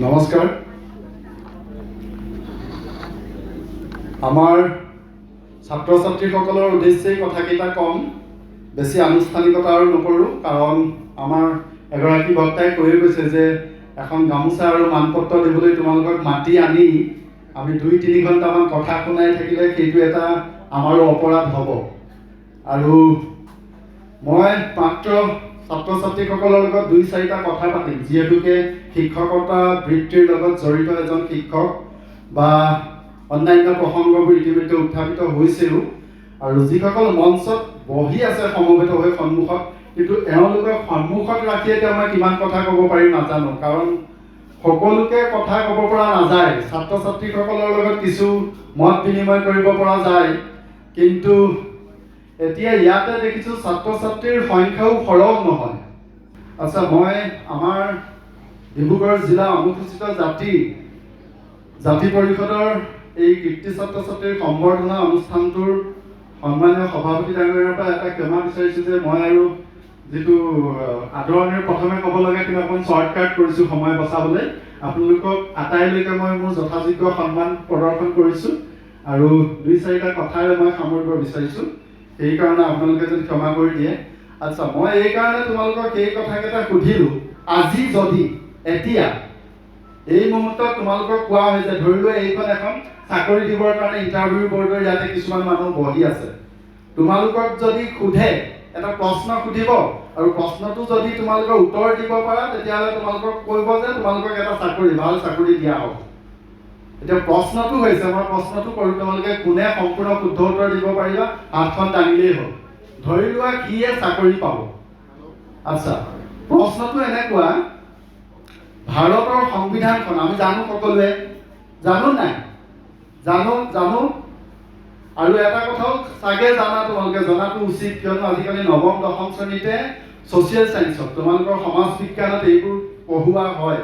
নমস্কাৰ। আমাৰ ছাত্ৰ ছাত্ৰীসকলৰ উদ্দেশ্যেই কথাকেইটা কম, বেছি আনুষ্ঠানিকতা আৰু নকৰোঁ, কাৰণ আমাৰ এগৰাকী বক্তাই কৈয়ে গৈছে যে এখন গামোচা আৰু মানপত্ৰ দিবলৈ তোমালোকক মাতি আনি আমি 2-3 ঘণ্টামান কথা শুনাই থাকিলে সেইটো এটা আমাৰো অপৰাধ হ'ব। আৰু মই মাত্ৰ ছাত্ৰ ছাত্ৰীসকলৰ লগত 2-4টা কথা পাতিম, যিহেতুকে শিক্ষকতা বৃত্তিৰ লগত জড়িত এজন শিক্ষক বা অন্যান্য প্ৰসংগবোৰ ইতিমধ্যে উত্থাপিত হৈছেও। আৰু যিসকল মঞ্চত বহি আছে সমবেত হৈ সন্মুখত, কিন্তু এওঁলোকক সন্মুখত ৰাখি এতিয়া মই কিমান কথা ক'ব পাৰিম নাজানো, কাৰণ সকলোকে কথা ক'ব পৰা নাযায়। ছাত্ৰ ছাত্ৰীসকলৰ লগত কিছু মত বিনিময় কৰিব পৰা যায়, কিন্তু এতিয়া ইয়াতে দেখিছোঁ ছাত্ৰ ছাত্ৰীৰ সংখ্যাও সৰহ নহয়। আচ্ছা, মই আমাৰ ডিব্ৰুগড় জিলা অনুসূচিত জাতি পৰিষদৰ এই কীৰ্তি ছাত্ৰ ছাত্ৰীৰ সম্বৰ্ধনা অনুষ্ঠানটোৰ সন্মানীয় সভাপতি ডাঙৰীয়াৰ পৰা এটা ক্ষমা বিচাৰিছোঁ যে মই আৰু যিটো আদৰণিৰ প্ৰথমে ক'ব লাগে কিন্তু অকণ শ্বৰ্টকাট কৰিছোঁ সময় বচাবলৈ। আপোনালোকক আটাইলৈকে মই মোৰ যথাযোগ্য সন্মান প্ৰদৰ্শন কৰিছোঁ আৰু 2-4টা কথাৰে মই সামৰিব বিচাৰিছোঁ, সেইকাৰণে আপোনালোকে যদি ক্ষমা কৰি দিয়ে। আচ্ছা, মই এইকাৰণে তোমালোকক এই কথাকেইটা সুধিলোঁ, আজি যদি এতিয়া এই মুহূৰ্তত তোমালোকক কোৱা হৈছে, ধৰি লোৱা এইখন এখন চাকৰি দিবৰ কাৰণে ইণ্টাৰভিউ বৰ্ডৰ ইয়াতে কিছুমান মানুহ বহি আছে, তোমালোকক যদি সোধে এটা প্ৰশ্ন সুধিব আৰু প্ৰশ্নটো যদি তোমালোকে উত্তৰ দিব পাৰা তেতিয়াহ'লে তোমালোকক কৈব যে তোমালোকক এটা ভাল চাকৰি দিয়া হ'ব। এতিয়া প্ৰশ্নটো হৈছে, মই প্ৰশ্নটো কৰোঁ, তোমালোকে কোনে সম্পূৰ্ণ শুদ্ধ উত্তৰ দিব পাৰিবা হাতখন দাঙিলেই হ'ল। ধৰি লোৱা কিয়ে চাকৰি পাব। আচ্ছা, প্ৰশ্নটো এনেকুৱা, ভাৰতৰ সংবিধানখন আমি জানো, সকলোৱে জানো নাই? জানো। আৰু এটা কথাও চাগে জানা, তোমালোকে জনাটো উচিত, কিয়নো আজিকালি 9ম-10ম শ্ৰেণীতে ছ'চিয়েল ছায়েন্সত তোমালোকৰ সমাজ বিজ্ঞানত এইবোৰ পঢ়োৱা হয়।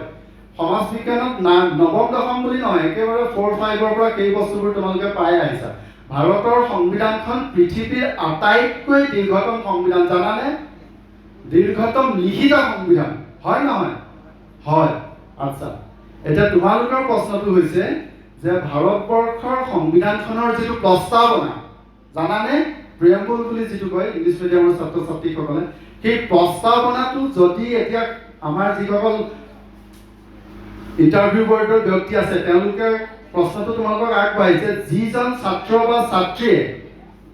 সমাজ বিজ্ঞানত 9ম-10ম বুলি নহয়, একেবাৰে 4-5ৰ পৰা সেই বস্তুবোৰ তোমালোকে পাই আহিছা। ভাৰতৰ সংবিধানখন পৃথিৱীৰ আটাইতকৈ দীৰ্ঘতম সংবিধান, জানানে? দীৰ্ঘতম লিখিত সংবিধান, হয় নহয়? হয়। আচ্ছা, এতিয়া তোমালোকৰ প্ৰশ্নটো হৈছে যে ভাৰতবৰ্ষৰ সংবিধানখনৰ যিটো প্ৰস্তাৱনা, জানানে? প্ৰিএম্বল বুলি যিটো কয় ইংলিছ মিডিয়ামৰ ছাত্ৰ ছাত্ৰীসকলে, সেই প্ৰস্তাৱনাটো যদি এতিয়া আমাৰ যিসকল ইণ্টাৰভিউ বৰ্ডৰ ব্যক্তি আছে তেওঁলোকে প্ৰশ্নটো তোমালোকক আগবঢ়াইছে, যিজন ছাত্ৰ বা ছাত্ৰীয়ে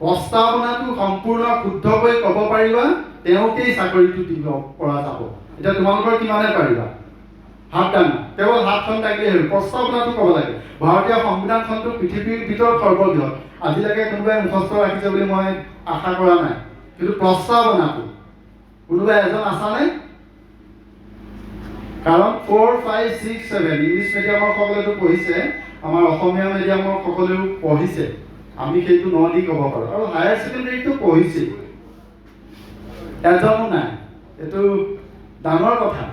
প্ৰস্তাৱনাটো সম্পূৰ্ণ শুদ্ধকৈ ক'ব পাৰিবা তেওঁকেই চাকৰিটো দিব পৰা যাব। এতিয়া তোমালোকৰ কিমানে পাৰিবা? হাত দাঙা, কেৱল হাতখন দাঙিলেই হ'ল। প্ৰস্তাৱনাটো ক'ব লাগে। ভাৰতীয় সংবিধানখনটো পৃথিৱীৰ ভিতৰত সৰ্ববৃহৎ, আজিলৈকে কোনোবাই মুখস্থ ৰাখিছে বুলি মই আশা কৰা নাই, কিন্তু প্ৰস্তাৱনাটো কোনোবাই এজন আছানে? কাৰণ 4, 5, 6, 7 ইংলিছ মিডিয়ামৰ সকলেতো পঢ়িছে, আমাৰ অসমীয়া মিডিয়ামৰ সকলেও পঢ়িছে, আমি সেইটো ন দি ক'ব পাৰোঁ, আৰু হায়াৰ ছেকেণ্ডেৰীটো পঢ়িছে, এজনো নাই। এইটো ডাঙৰ কথা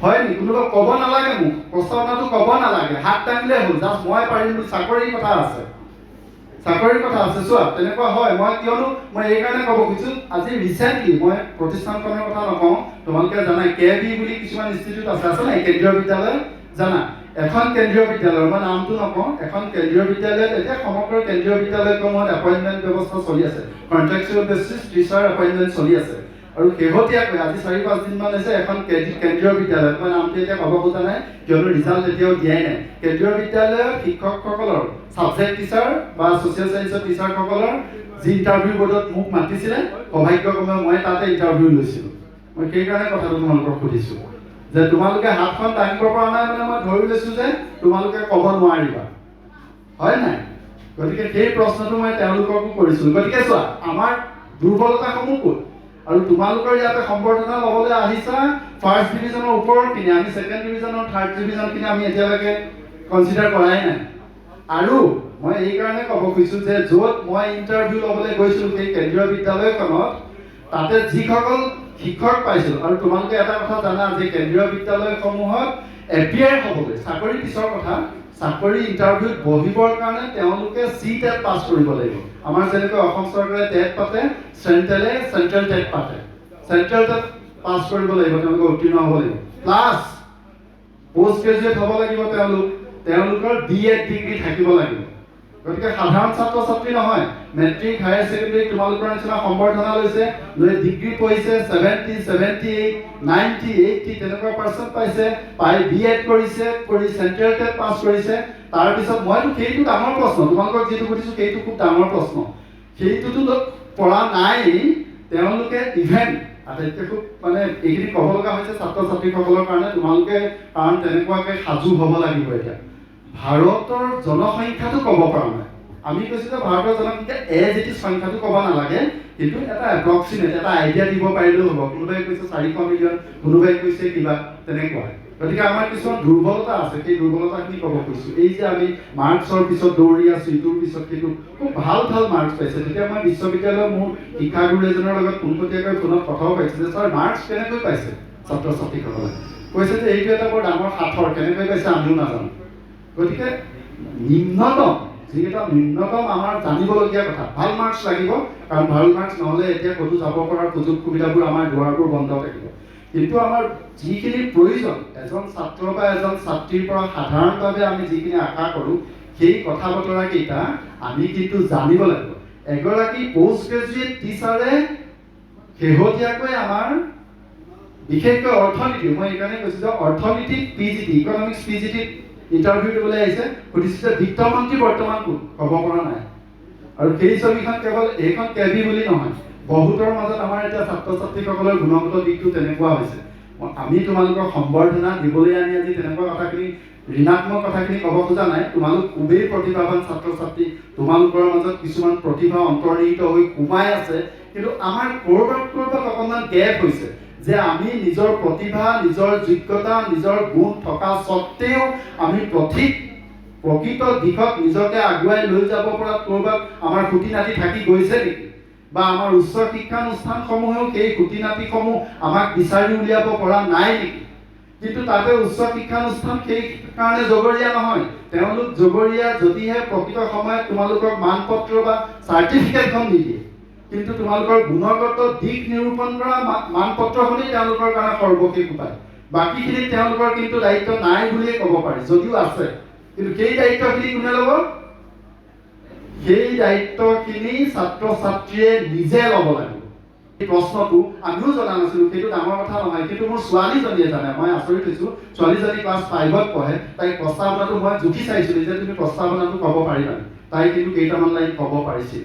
হয় নেকি? কোনোবা ক'ব নালাগে, মোক প্ৰস্তাৱনাটো ক'ব নালাগে, হাত দাঙিলে হ'ল, জাষ্ট মই পাৰিম। চাকৰিৰ কথা আছে চোৱা, তেনেকুৱা হয়। মই এইকাৰণে ক'ব খুজিছোঁ, আজি ৰিচেণ্টলি মই প্ৰতিষ্ঠানখনৰ কথা নকওঁ, তোমালোকে জানাই KB বুলি কিছুমান ইনষ্টিটিউট আছে নাই? কেন্দ্ৰীয় বিদ্যালয় জানা? এখন কেন্দ্ৰীয় বিদ্যালয়, মই নামটো নকওঁ, এখন কেন্দ্ৰীয় বিদ্যালয়ত এতিয়া সমগ্ৰ কেন্দ্ৰীয় বিদ্যালয়সমূহত এপইণ্টমেণ্ট ব্যৱস্থা চলি আছে, কণ্ট্ৰেকচুৱেল বেচিছ টিচাৰ এপইণ্টমেণ্ট চলি আছে। আৰু শেহতীয়াকৈ আজি 4-5 দিনমান হৈছে এখন কেন্দ্ৰীয় বিদ্যালয়ত, মই নামটো এতিয়া ক'ব খোজা নাই কিয়নো ৰিজাল্ট এতিয়াও দিয়াই নাই, কেন্দ্ৰীয় বিদ্যালয়ত শিক্ষকসকলৰ ছাবজেক্ট টিচাৰ বা ছ'চিয়েল ছায়েন্সৰ টিচাৰসকলৰ যি ইণ্টাৰভিউ বৰ্ডত মোক মাতিছিলে, সৌভাগ্যক্ৰমে মই তাতে ইণ্টাৰভিউ লৈছিলোঁ। মই সেইকাৰণে কথাটো তোমালোকক সুধিছোঁ যে তোমালোকে হাতখন দাঙিব পৰা নাই, মানে মই ধৰি লৈছোঁ যে তোমালোকে ক'ব নোৱাৰিবা, হয় নাই? গতিকে সেই প্ৰশ্নটো মই তেওঁলোককো কৰিছোঁ। গতিকে চোৱা, আমাৰ দুৰ্বলতাসমূহ ক'ত? আৰু তোমালোকৰ ইয়াতে সম্বৰ্ধনা ল'বলৈ আহিছা ফাৰ্ষ্ট ডিভিজনৰ ওপৰৰখিনি, আমি ছেকেণ্ড ডিভিজনৰ থাৰ্ড ডিভিজনখিনি আমি এতিয়ালৈকে কনচিডাৰ কৰাই নাই। আৰু মই এইকাৰণে ক'ব খুজিছোঁ যে য'ত মই ইণ্টাৰভিউ ল'বলৈ গৈছিলোঁ সেই কেন্দ্ৰীয় বিদ্যালয়খনত, তাতে যিসকল শিক্ষক পাইছিলোঁ, আৰু তোমালোকে এটা কথা জানা যে কেন্দ্ৰীয় বিদ্যালয়সমূহত এপিয়াৰ হ'বলৈ, চাকৰি পিছৰ কথা, চাকৰি ইণ্টাৰভিউত বহিবৰ কাৰণে তেওঁলোকে CTET পাছ কৰিব লাগিব। আমাৰ যেনেকৈ অসম চৰকাৰে টেট পাতে, চেণ্ট্ৰেল টেট পাতে, চেণ্ট্ৰেল টেট পাছ কৰিব লাগিব, তেওঁলোকে উত্তীৰ্ণ হ'ব লাগিব, প্লাছ পোষ্ট গ্ৰেজুৱেট হ'ব লাগিব তেওঁলোকৰ BEd ডিগ্ৰী থাকিব লাগিব। গতিকে সাধাৰণ ছাত্ৰ ছাত্ৰী নহয়, মেট্ৰিক হায়াৰ ছেকেণ্ডেৰী তোমালোকৰ নিচিনা সম্বৰ্ধনা লৈছে, লৈ ডিগ্ৰী পঢ়িছে 70, 78, 90, 80 তেনেকুৱা পাৰ্চেণ্ট পাইছে, পাই BEd কৰিছে, কৰি চেণ্ট্ৰেল টেট পাছ কৰিছে। তাৰপিছত মইতো সেইটো ডাঙৰ প্ৰশ্ন, তোমালোকক যিটো সুধিছোঁ সেইটো খুব ডাঙৰ প্ৰশ্ন, সেইটোতো পৰা নাই তেওঁলোকে। ইভেন আটাইতকৈ খুব মানে এইখিনি ক'ব লগা হৈছে ছাত্ৰ ছাত্ৰীসকলৰ কাৰণে, তোমালোকে কাৰণ তেনেকুৱাকৈ সাজু হ'ব লাগিব। এতিয়া ভাৰতৰ জনসংখ্যাটো ক'ব পৰা নাই। আমি কৈছোঁ যে ভাৰতৰ জনসংখ্যা যিটো সংখ্যাটো ক'ব নালাগে, কিন্তু এটা এপ্ৰক্সিমেট এটা আইডিয়া দিব পাৰিলেও হ'ব। কোনোবাই কৈছে 400 মিলিয়ন, কোনোবাই কৈছে কিবা তেনেকুৱা। গতিকে আমাৰ কিছুমান দুৰ্বলতা আছে, সেই দুৰ্বলতাখিনি ক'ব খুজিছোঁ। এই যে আমি মাৰ্কছৰ পিছত দৌৰি আছোঁ, ইটোৰ পিছত সেইটো, খুব ভাল ভাল মাৰ্কছ পাইছে। তেতিয়া মই বিশ্ববিদ্যালয়ৰ মোৰ শিক্ষাগুৰু এজনৰ লগত পোনপটীয়াকৈ ফোনত কথাও পাইছোঁ যে ছাৰ মাৰ্কছ কেনেকৈ পাইছে ছাত্ৰ ছাত্ৰীসকলে। কৈছে যে এইটো এটা বৰ ডাঙৰ সাঁথৰ, কেনেকৈ পাইছে আমিও নাজানো। গতিকে নিম্নতম যিকেইটা ন্যূনতম আমাৰ জানিবলগীয়া কথা, ভাল মাৰ্কছ লাগিব, কাৰণ ভাল মাৰ্কছ নহ'লে এতিয়া ক'তো যাব পৰাৰ সুযোগ সুবিধাবোৰ আমাৰ দুৱাৰবোৰ বন্ধ থাকিব। কিন্তু আমাৰ যিখিনি প্ৰয়োজন এজন ছাত্ৰ বা এজন ছাত্ৰীৰ পৰা সাধাৰণভাৱে আমি যিখিনি আশা কৰোঁ, সেই কথা বতৰাকেইটা আমি কিন্তু জানিব লাগিব। এগৰাকী পোষ্ট গ্ৰেজুৱেট টিচাৰে শেহতীয়াকৈ আমাৰ বিশেষকৈ অৰ্থনীতি, মই এইকাৰণে কৈছোঁ যে অৰ্থনীতিত PGT, ইকনমিক্স PGT ইণ্টাৰভিউ দিবলৈ আহিছে, সুধিছে যে বিত্তমন্ত্ৰী বৰ্তমান কোন, ক'ব পৰা নাই। আৰু সেই ছবিখন কেৱল এইখন কেবি বুলি নহয়, বহুতৰ মাজত আমাৰ এতিয়া ছাত্ৰ ছাত্ৰীসকলৰ গুণগত দিশটো তেনেকুৱা হৈছে। আমি তোমালোকৰ সম্বৰ্ধনা দিবলৈ আনি আজি তেনেকুৱা কথাখিনি ঋণাত্মক কথাখিনি ক'ব খোজা নাই। তোমালোক খুবেই প্ৰতিভাৱান ছাত্ৰ ছাত্ৰী, তোমালোকৰ মাজত কিছুমান প্ৰতিভা অন্তৰ্নিহিত হৈ সোমাই আছে, কিন্তু আমাৰ ক'ৰবাত অকণমান গেপ হৈছে যে আমি নিজৰ প্ৰতিভা, নিজৰ যোগ্যতা, নিজৰ গুণ থকা স্বত্তেও আমি প্ৰকৃত দিশত নিজকে আগুৱাই লৈ যাব পৰা ক'ৰবাত আমাৰ খুঁটি নাটি থাকি গৈছে নেকি? বা আমাৰ উচ্চ শিক্ষানুষ্ঠানসমূহেও সেই খুঁটি নাটিসমূহ আমাক বিচাৰি উলিয়াব পৰা নাই নেকি? কিন্তু তাতে উচ্চ শিক্ষানুষ্ঠান সেই কাৰণে জগৰীয়া নহয়। তেওঁলোক জগৰীয়া যদিহে প্ৰকৃত সময়ত তোমালোকক মানপত্ৰ বা চাৰ্টিফিকেটখন নিদিয়ে, কিন্তু তোমালোকৰ গুণগত দিশ নিৰূপণ কৰা মানপত্ৰখনেই তেওঁলোকৰ কাৰণে সৰ্বশেষ উপায়। বাকীখিনিত তেওঁলোকৰ কিন্তু দায়িত্ব নাই বুলিয়ে ক'ব পাৰি, যদিও আছে। কিন্তু সেই দায়িত্বখিনি কোনে ল'ব? সেই দায়িত্বখিনি ছাত্ৰ ছাত্ৰীয়ে নিজে ল'ব লাগিব। এই প্ৰশ্নটো আমিও জনা নাছিলোঁ, সেইটো ডাঙৰ কথা নহয়। কিন্তু মোৰ ছোৱালীজনীয়ে জানে, মই আচৰিত হৈছোঁ। ছোৱালীজনী ক্লাছ 5ত পঢ়ে, তাইক প্ৰস্তাৱনাটো মই জুখি চাইছিলোঁ যে তুমি প্ৰস্তাৱনাটো ক'ব পাৰিবা। তাই কিন্তু কেইটামান লাইন ক'ব পাৰিছিল।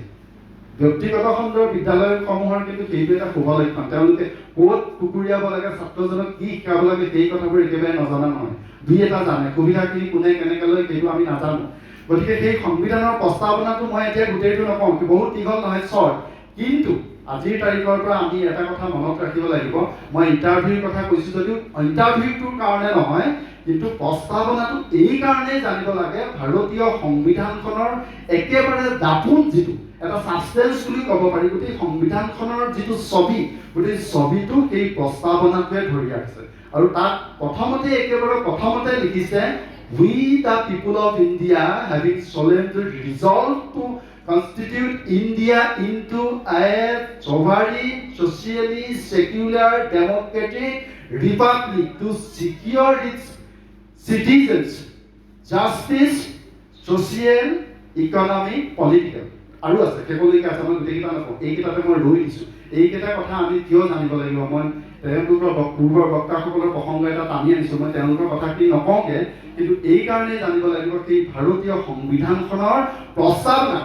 ব্যক্তিগত খণ্ডৰ বিদ্যালয়সমূহৰ কিন্তু সেইটো এটা শুভ লক্ষণ। তেওঁলোকে ক'ত কুকুৰিয়াব লাগে, ছাত্ৰজনক কি শিকাব লাগে, সেই কথাবোৰ একেবাৰে নজনা নহয়। দুই এটা জানে, সুবিধাখিনি কোনে কেনেকৈ লয় সেইটো আমি নাজানো। গতিকে সেই সংবিধানৰ প্ৰস্তাৱনাটো মই এতিয়া গোটেইটো নকওঁ, বহুত দীঘল নহয়, চৰ্ট। কিন্তু আজিৰ তাৰিখৰ পৰা আমি এটা কথা মনত ৰাখিব লাগিব। মই ইণ্টাৰভিউৰ কথা কৈছোঁ যদিও ইণ্টাৰভিউটোৰ কাৰণে নহয়, কিন্তু প্ৰস্তাৱনাটো এই কাৰণেই জানিব লাগে, ভাৰতীয় সংবিধানখনৰ একেবাৰে দাপোন যিটো এটা ছাবষ্টেন্স বুলি ক'ব পাৰি, গোটেই সংবিধানখনৰ যিটো ছবি, গোটেই ছবিটো সেই প্ৰস্তাৱনাটোৱে ধৰি ৰাখিছে। আৰু তাত একেবাৰে প্ৰথমতে লিখিছে, We the people of India having solemnly resolved to constitute India into a sovereign, socially secular, democratic republic to secure its citizens justice, social, economic, political. আৰু আছে কেৱললৈকে আছে, মই গোটেইকেইটা নকওঁ, এইকেইটাতে মই ৰৈ দিছোঁ। এইকেইটা কথা আমি কিয় জানিব লাগিব? মই তেওঁলোকৰ পূৰ্বৰ বক্তাসকলৰ প্ৰসংগ এটা টানি আনিছোঁ, মই তেওঁলোকৰ কথাখিনি নকওঁগৈ, কিন্তু এই কাৰণেই জানিব লাগিব সেই ভাৰতীয় সংবিধানখনৰ প্ৰস্তাৱনা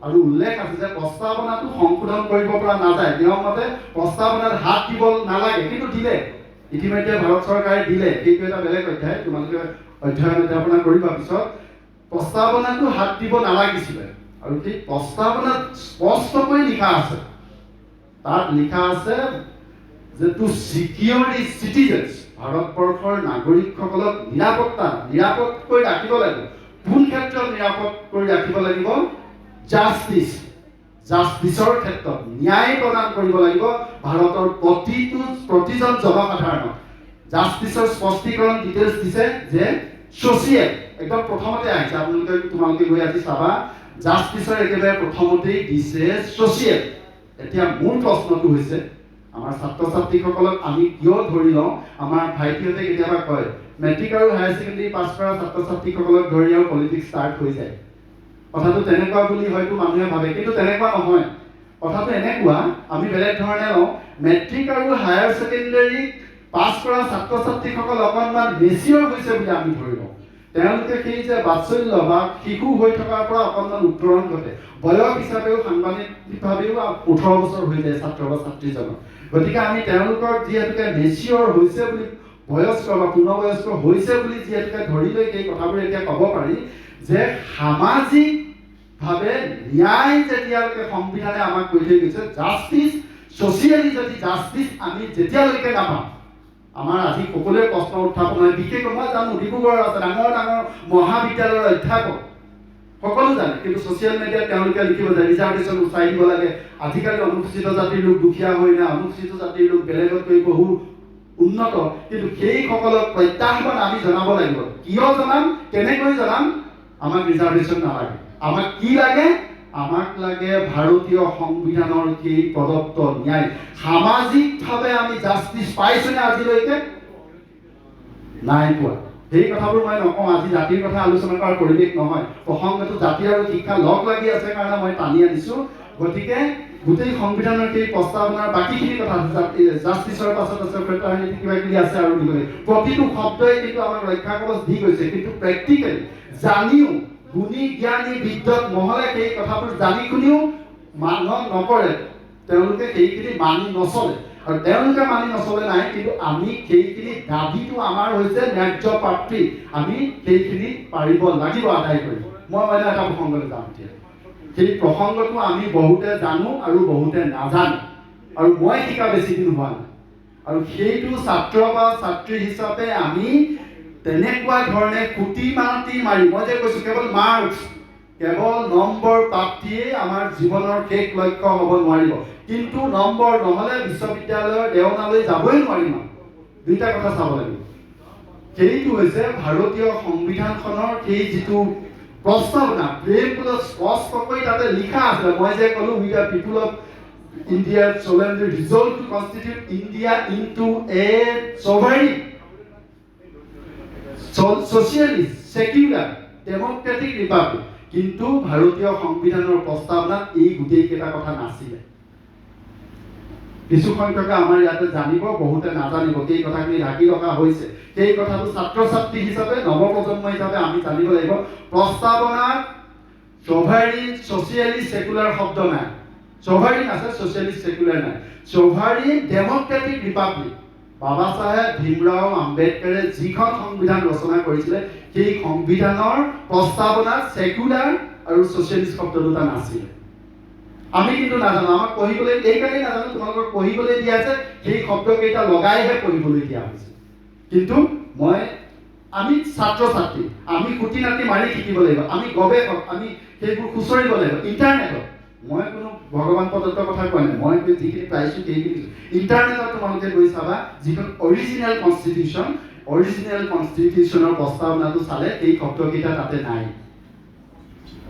আৰু উল্লেখ আছে যে প্ৰস্তাৱনাটো সংশোধন কৰিব পৰা নাযায়। নিয়ম মতে প্ৰস্তাৱনাত হাত দিব নালাগে, কিন্তু দিলে, ইতিমধ্যে ভাৰত চৰকাৰে দিলে। সেইটো এটা বেলেগ অধ্যায়, তোমালোকে অধ্যয়ন অধ্যাপনা কৰিবা পিছত। প্ৰস্তাৱনাটো হাত দিব নালাগিছিলে, আৰু সেই প্ৰস্তাৱনাত স্পষ্টকৈ লিখা আছে, তাত লিখা আছে যে টু চিকিউৰ দি চিটিজেনছ, ভাৰতবৰ্ষৰ নাগৰিকসকলক নিৰাপদকৈ ৰাখিব লাগিব। কোন ক্ষেত্ৰত নিৰাপদ কৰি ৰাখিব লাগিব? জাষ্টিছৰ ক্ষেত্ৰত ন্যায় প্ৰদান কৰিব লাগিব ভাৰতৰ প্ৰতিজন জনসাধাৰণক। জাষ্টিছৰ স্পষ্টীকৰণ ডিটেইলছ দিছে যে ছ'চিয়েল, একদম প্ৰথমতে আহিছে, তোমালোকে গৈ আজি চাবা, জাষ্টিছৰ একেবাৰে প্ৰথমতেই দিছে ছ'চিয়েল। এতিয়া মোৰ প্ৰশ্নটো হৈছে আমাৰ ছাত্ৰ ছাত্ৰীসকলক আমি কিয় ধৰি লওঁ, আমাৰ ভাইটিহঁতে কেতিয়াবা কয় মেট্ৰিক আৰু হায়াৰ ছেকেণ্ডেৰী পাছ কৰা ছাত্ৰ ছাত্ৰীসকলক ধৰি আৰু পলিটিক্স ষ্টাৰ্ট হৈ যায়। কথাটো তেনেকুৱা বুলি হয়তো মানুহে ভাবে, কিন্তু তেনেকুৱা নহয়। কথাটো এনেকুৱা, আমি বেলেগ ধৰণে লওঁ, মেট্ৰিক আৰু হায়াৰ ছেকেণ্ডেৰী পাছ কৰা ছাত্ৰ ছাত্ৰীসকল অকণমান মেচিয়ৰ হৈছে বুলি আমি ধৰি লওঁ। তেওঁলোকে সেই যে বাৎসল্য বা শিশু হৈ থকাৰ পৰা অকণমান উত্তৰণ ঘটে। বয়স হিচাপেও সাংবাদিকভাৱেও 18 বছৰ হৈ যায় ছাত্ৰ বা ছাত্ৰীজনৰ। গতিকে আমি তেওঁলোকক যিহেতুকে মেচিয়ৰ হৈছে বুলি, বয়স্ক বা পূৰ্ণবয়স্ক হৈছে বুলি যিহেতুকে ধৰি লৈ এই কথাবোৰ এতিয়া ক'ব পাৰি যে সামাজিকভাৱে ন্যায় যেতিয়ালৈকে সংবিধানে আমাক কৈ থৈ গৈছে, জাষ্টিচ ছ'চিয়েলি যদি জাষ্টিচ আমি যেতিয়ালৈকে নাপাম, আমাৰ আজি সকলোৱে প্ৰশ্ন উত্থাপন হয়। বিশেষকৈ মই জানো ডিব্ৰুগড়ৰ আছে ডাঙৰ ডাঙৰ মহাবিদ্যালয়ৰ অধ্যাপক, সকলো জানে, কিন্তু ছ'চিয়েল মিডিয়াত তেওঁলোকে লিখিব যে ৰিজাৰ্ভেশ্যন উঠাই দিব লাগে, আজিকালি অনুসূচিত জাতিৰ লোক দুখীয়া হৈ নাই, অনুসূচিত জাতিৰ লোক বেলেগতকৈ বহু উন্নত। কিন্তু সেইসকলক প্ৰত্যাহ্বান আমি জনাব লাগিব। কিয় জনাম, কেনেকৈ জনাম? আমাক ৰিজাৰ্ভেশ্যন নালাগে। আমাক কি লাগে? আমাক লাগে ভাৰতীয় সংবিধানৰ সেই প্ৰদত্ত ন্যায়। সামাজিকভাৱে আমি জাষ্টিচ পাইছোনে আজিলৈকে? নাই পোৱা। সেই কথাবোৰ মই নকওঁ, আজি জাতিৰ কথা আলোচনা কৰাৰ পৰিৱেশ নহয়। প্ৰসংগটো জাতি আৰু শিক্ষা লগ লাগি আছে কাৰণে মই টানি আনিছোঁ। গতিকে গোটেই সংবিধানৰ সেই প্ৰস্তাৱনাৰ বাকীখিনি কথা জাষ্টিচৰ পাছত আছে, ফ্ৰেটাৰনিটি কিবা কিবি আছে আৰু প্ৰতিটো শব্দই কিন্তু আমাক ৰক্ষা কৱচ দি গৈছে। কিন্তু প্ৰেক্টিকেলি জানিও গুণী জ্ঞানী বিদ্যুৎ মহলে সেই কথাবোৰ জানি শুনিও মানন নকৰে, তেওঁলোকে সেইখিনি মানি নচলে। আৰু তেওঁলোকে মানি নচলে নাই, কিন্তু আমি সেইখিনি দাবীটো আমাৰ হৈছে ন্যায্য প্ৰাপ্তি, আমি সেইখিনি পাৰিব লাগিব আদায় কৰিব। মই মানে এটা প্ৰসংগলৈ যাম এতিয়া। সেই প্ৰসংগটো আমি বহুতে জানো আৰু বহুতে নাজানো, আৰু মই শিকা বেছি দিন হোৱা নাই। আৰু সেইটো ছাত্ৰ বা ছাত্ৰী হিচাপে আমি তেনেকুৱা ধৰণে খুটি মাটি মাৰি, মই যে কৈছোঁ কেৱল মাৰ্কছ, কেৱল নম্বৰ প্ৰাপ্তিয়ে আমাৰ জীৱনৰ শেষ লক্ষ্য হ'ব নোৱাৰিব। কিন্তু নম্বৰ নহ'লে বিশ্ববিদ্যালয়ৰ দেওনালৈ যাবই নোৱাৰিম। দুইটা কথা চাব লাগিব। সেইটো হৈছে ভাৰতীয় সংবিধানখনৰ সেই যিটো প্ৰস্তাৱনা, প্ৰেমপুলত স্পষ্টকৈ তাতে লিখা আছে। মই যে ক'লো we the people of India solemnly resolve to constitute India into a sovereign, socialist, secular, democratic republic. কিন্তু ভাৰতীয় সংবিধানৰ প্ৰস্তাৱনাত এই গোটেইকেইটা কথা নাছিলে। কিছু সংখ্যকে আমাৰ ইয়াতে জানিব, বহুতে নাজানিব। সেই কথাখিনি ঢাকি ৰখা হৈছে। সেই কথাটো ছাত্ৰ ছাত্ৰী হিচাপে, নৱপ্ৰজন্ম হিচাপে আমি জানিব লাগিব। প্ৰস্তাৱনাত sovereign, socialist, secular শব্দ নাই। sovereign আছে, socialist, secular নাই। sovereign democratic republic। বাবা চাহেব ভীমৰাও আম্বেদকাৰে যিখন সংবিধান ৰচনা কৰিছিলে, সেই সংবিধানৰ প্ৰস্তাৱনাত সেকুলাৰ আৰু ছ'চিয়েলিষ্ট শব্দ দুটা নাছিলে। আমি কিন্তু নাজানো, আমাক পঢ়িবলৈ এইকাৰণেই নাজানো, তোমালোকক পঢ়িবলৈ দিয়া আছে, সেই শব্দকেইটা লগাইহে পঢ়িবলৈ দিয়া হৈছে। কিন্তু আমি ছাত্ৰ ছাত্ৰী, আমি খুটি নাটি মাৰি শিকিব লাগিব, আমি গৱেষক, আমি সেইবোৰ খুচৰিব লাগিব। ইণ্টাৰনেটত মই কোনো ভগৱান প্ৰদত্তৰ কথা কোৱা নাই, মই যিখিনি পাইছোঁ সেইখিনি। ইণ্টাৰনেটত তোমালোকে গৈ চাবা, যিখন অৰিজিনেল কনষ্টিটিউশ্যনৰ প্ৰস্তাৱনাটো চালে এই শব্দকেইটা তাতে নাই।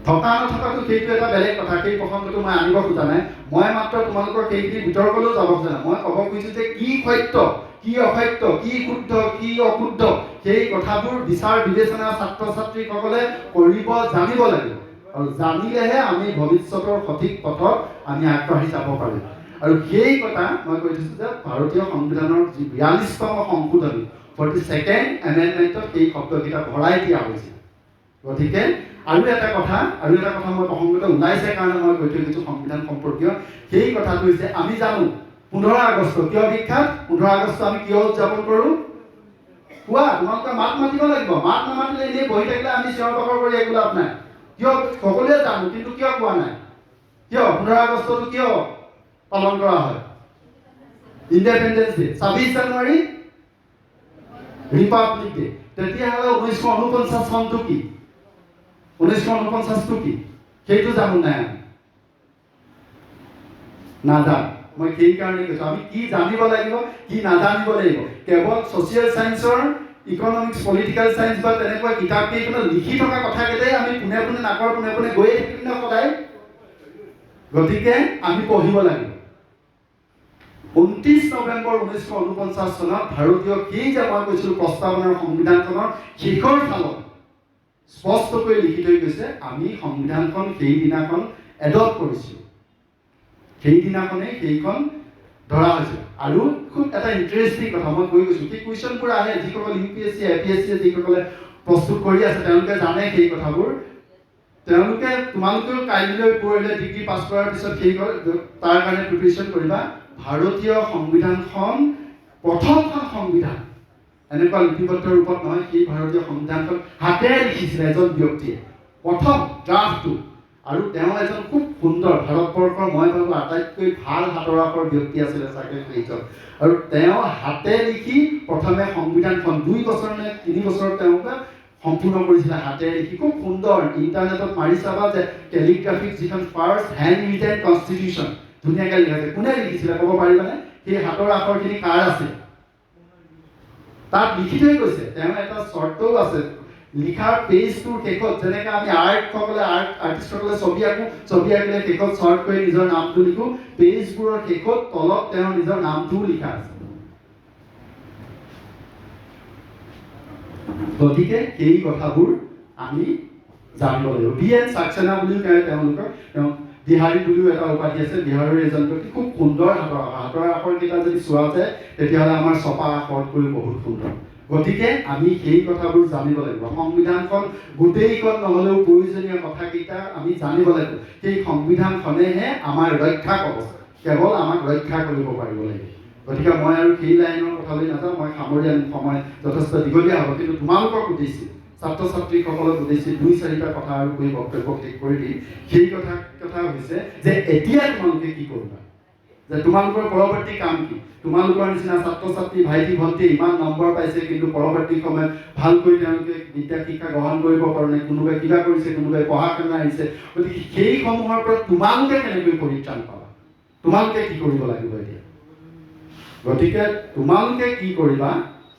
থকা নথকাটো সেইটো এটা বেলেগ কথা, সেই প্ৰসংগটো মই আনিব খোজা নাই। মই মাত্ৰ তোমালোকৰ সেইখিনি বিতৰ্কলৈও যাব খোজা নাই। মই ক'ব খুজিছোঁ যে কি সত্য, কি অসত্য, কি শুদ্ধ, কি অশুদ্ধ, সেই কথাবোৰ বিচাৰ বিবেচনা ছাত্ৰ ছাত্ৰীসকলে কৰিব জানিব লাগিব। আৰু জানিলেহে আমি ভৱিষ্যতৰ সঠিক পথত আমি আগবাঢ়ি যাব পাৰিম। আৰু সেই কথা মই কৈ দিছোঁ যে ভাৰতীয় সংবিধানৰ যি 42তম সংশোধনী 42nd এমেণ্ডমেণ্টত সেই শব্দকেইটা ভৰাই দিয়া হৈছে। গতিকে আৰু এটা কথা মই প্ৰসংগত ওলাইছে কাৰণে মই কৈ থৈ দিছোঁ সংবিধান সম্পৰ্কীয়। সেই কথাটো হৈছে, আমি জানো 15 আগষ্ট কিয় বিখ্যাত, 15 আগষ্ট আমি কিয় উদযাপন কৰোঁ? কোৱা, তোমালোকে মাত মাতিব লাগিব। মাত নামাতিলে এনেই বহি থাকিলে আমি চিঞৰ বাখৰ কৰি একো লাভ নাই। কিয় সকলোৱে জানো, কিন্তু কিয় কোৱা নাই? কিয় 15 আগষ্টটো কিয় পালন কৰা হয়? Independence day. 26 জানুৱাৰী ৰিপাব্লিক ডে। তেতিয়াহ'লে 1949 চনটো কি? 1949টো কি? সেইটো জানো নাই আমি? নাজানো। মই সেইকাৰণে কৈছোঁ, আমি কি জানিব লাগিব, কি নাজানিব লাগিব। কেৱল ছ'চিয়েল ছায়েন্সৰ, ইকনমিক্স, পলিটিকেল ছায়েন্স বা তেনেকুৱা কিতাপ কেইখনত লিখি থকা কথাকেইটাই আমি পোনে পোনে নাকৰ পোনে পোনে গৈয়ে থাকিম ন সদায়? গতিকে আমি পঢ়িব লাগিব। 29 নৱেম্বৰ 1949 চনত ভাৰতীয় সেই যে মই কৈছিলোঁ প্ৰস্তাৱনাৰ সংবিধানখনৰ শেষৰ ফালত স্পষ্টকৈ লিখি থৈ গৈছে, আমি সংবিধানখন সেইদিনাখন এডপ্ট কৰিছিলোঁ, সেইদিনাখনেই সেইখন ধৰা হৈছিল। আৰু খুব এটা ইণ্টাৰেষ্টিং কথা মই কৈ গৈছোঁ, সেই কুৱেশ্যনবোৰ আহে, যিসকল UPSC APSC যিসকলে প্ৰস্তুত কৰি আছে তেওঁলোকে জানে সেই কথাবোৰ। তেওঁলোকে তোমালোকেও কাইলৈ পৰহিলৈ ডিগ্ৰী পাছ কৰাৰ পিছত সেই তাৰ কাৰণে প্ৰিপেৰেশ্যন কৰিবা। ভাৰতীয় সংবিধানখন প্ৰথমখন সংবিধান এনেকুৱা লিপিবদ্ধ ৰূপত নহয়, সেই ভাৰতীয় সংবিধানখন হাতেৰে লিখিছিলে এজন ব্যক্তিয়ে, প্ৰথম ড্ৰাফ্টটো। আৰু তেওঁ এজন খুব সুন্দৰ, ভাৰতবৰ্ষৰ মই ভাবোঁ আটাইতকৈ ভাল হাতৰ আখৰ ব্যক্তি আছিলে চাগে সেইজন। আৰু তেওঁ হাতে লিখি প্ৰথমে সংবিধানখন 2 বছৰ নে 3 বছৰ তেওঁলোকে সম্পূৰ্ণ কৰিছিলে হাতেৰে লিখি, খুব সুন্দৰ। ইণ্টাৰনেটত মাৰি চাবা যে কেলিগ্ৰাফিক যিখন ফাৰ্ষ্ট হেণ্ড ৰিটেন কনষ্টিটিউশ্যন ধুনীয়াকৈ লিখা আছে। কোনে লিখিছিলে ক'ব পাৰিবানে? সেই হাতৰ আখৰখিনি কাৰ আছে? তাত লিখি থৈ গৈছে। তেওঁ এটা চৰ্তও আছে, লিখাৰ পেজটোৰ শেষত যেনেকৈ আমি আৰ্টিষ্টসকলে ছবি আঁকো, ছবি আঁকিলে শেষত চৰ্ট কৰি নিজৰ নামটো লিখোঁ, পেজবোৰৰ শেষত তলত তেওঁৰ নিজৰ নামটোও লিখা আছে। গতিকে সেই কথাবোৰ আমি জানিব লাগিব। BN সাক্সেনা বুলিও তেওঁ বিহাৰী বুলিও এটা উপাধি আছে, বিহাৰৰ এজন ব্যক্তি, খুব সুন্দৰ হাতৰ আখৰকেইটা যদি চোৱা যায় তেতিয়াহ'লে আমাৰ ছপা আখৰতকৈও বহুত সুন্দৰ। গতিকে আমি সেই কথাবোৰ জানিব লাগিব। সংবিধানখন গোটেইখন নহ'লেও প্ৰয়োজনীয় কথাকেইটা আমি জানিব লাগিব। সেই সংবিধানখনেহে আমাৰ ৰক্ষা কবচ, কেৱল আমাক ৰক্ষা কৰিব পাৰিব লাগিব। গতিকে মই আৰু সেই লাইনৰ কথালৈ নাযাওঁ, মই সামৰি আনিম, সময় যথেষ্ট দীঘলীয়া হ'ব। কিন্তু তোমালোকক সুধিছোঁ, ছাত্ৰ ছাত্ৰীসকলক সুধিছোঁ 2-4টা কথা আৰু কৈ বক্তব্য শেষ কৰি দিম। সেই কথা হৈছে যে এতিয়া তোমালোকে কি কৰিবা, যে তোমালোকৰ পৰৱৰ্তী কাম কি? তোমালোকৰ নিচিনা ছাত্ৰ ছাত্ৰী ভাইটি ভণ্টি ইমান নম্বৰ পাইছে, কিন্তু পৰৱৰ্তী সময়ত ভালকৈ তেওঁলোকে বিদ্যা শিক্ষা গ্ৰহণ কৰিব পৰা নাই, কোনোবাই কিবা কৰিছে, কোনোবাই পঢ়া শুনা আহিছে। গতিকে সেইসমূহৰ পৰা তোমালোকে কেনেকৈ পৰিত্ৰাণ পাবা? তোমালোকে কি কৰিব লাগিব এতিয়া? গতিকে তোমালোকে কি কৰিবা,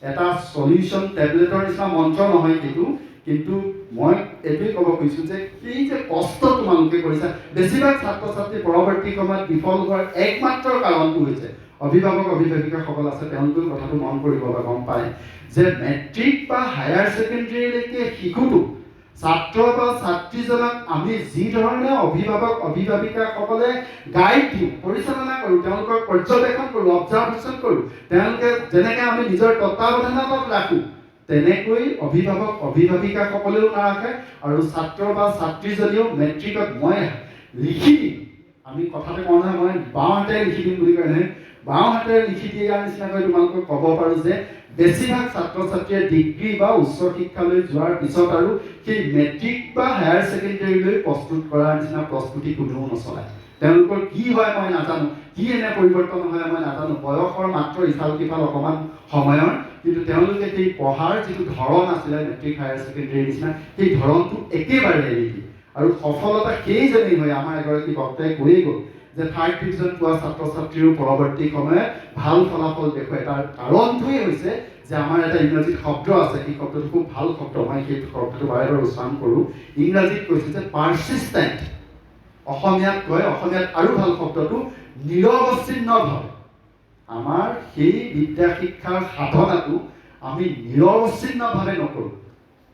এটা সলিউশ্যন টেবলেটৰ নিচিনা মন্ত্ৰ নহয় সেইটো, কিন্তু মই এইটোৱে ক'ব খুজিছোঁ যে সেই যে কষ্ট তোমালোকে কৰিছা, বেছিভাগ ছাত্ৰ ছাত্ৰী পৰৱৰ্তী সময়ত বিফল হোৱাৰ একমাত্ৰ কাৰণটো হৈছে, অভিভাৱক অভিভাৱিকাসকল আছে তেওঁলোকেও কথাটো মন কৰিব বা গম পায় যে মেট্ৰিক বা হায়াৰ ছেকেণ্ডেৰীলৈকে শিশুটো ছাত্ৰ বা ছাত্ৰীজনক আমি যি ধৰণে অভিভাৱক অভিভাৱিকাসকলে গাইড দিওঁ, পৰিচালনা কৰোঁ, তেওঁলোকক পৰ্যবেক্ষণ কৰোঁ, অবজাৰ্ভেশ্যন কৰোঁ, তেওঁলোকে যেনেকৈ আমি নিজৰ তত্বাৱধানত ৰাখোঁ, তেনেকৈ অভিভাৱক অভিভাৱিকাসকলেও নাৰাখে। আৰু ছাত্ৰ বা ছাত্ৰীজনীও মেট্ৰিকত মই লিখি দিম, আমি কথাটো কওঁ নহয়, মই বাওঁ হাতেৰে লিখি দিম বুলি কয় নহয়, বাওঁ হাতেৰে লিখি দিয়াৰ নিচিনাকৈ তোমালোকক ক'ব পাৰোঁ যে বেছিভাগ ছাত্ৰ ছাত্ৰীয়ে ডিগ্ৰী বা উচ্চ শিক্ষালৈ যোৱাৰ পিছত আৰু সেই মেট্ৰিক বা হায়াৰ ছেকেণ্ডেৰীলৈ প্ৰস্তুত কৰাৰ নিচিনা প্ৰস্তুতি কোনেও নচলায়। তেওঁলোকৰ কি হয় মই নাজানো, কি এনে পৰিৱৰ্তন হয় মই নাজানো, বয়সৰ মাত্ৰ ইফাল সিফাল অকণমান সময়ৰ, কিন্তু তেওঁলোকে সেই পঢ়াৰ যিটো ধৰণ আছিলে মেট্ৰিক হায়াৰ ছেকেণ্ডেৰীৰ নিচিনা, সেই ধৰণটো একেবাৰে এৰি দিয়ে। আৰু সফলতা সেইজনেই হয়, আমাৰ এগৰাকী বক্তাই কৈয়ে গ'ল যে 3rd ডিভিজন পোৱা ছাত্ৰ ছাত্ৰীৰো পৰৱৰ্তী সময়ত ভাল ফলাফল দেখুৱায়। তাৰ কাৰণটোৱেই হৈছে যে আমাৰ এটা ইংৰাজীত শব্দ আছে, সেই শব্দটো খুব ভাল শব্দ, মই সেই শব্দটো বাৰে বাৰে উচ্চাৰণ কৰোঁ। ইংৰাজীত কৈছে যে পাৰ্চিষ্টেণ্ট, অসমীয়াত কয়, অসমীয়াত আৰু ভাল শব্দটো নিৰৱচ্ছিন্নভাৱে। আমাৰ সেই বিদ্যা শিক্ষাৰ সাধনাটো আমি নিৰৱচ্ছিন্নভাৱে নকৰোঁ।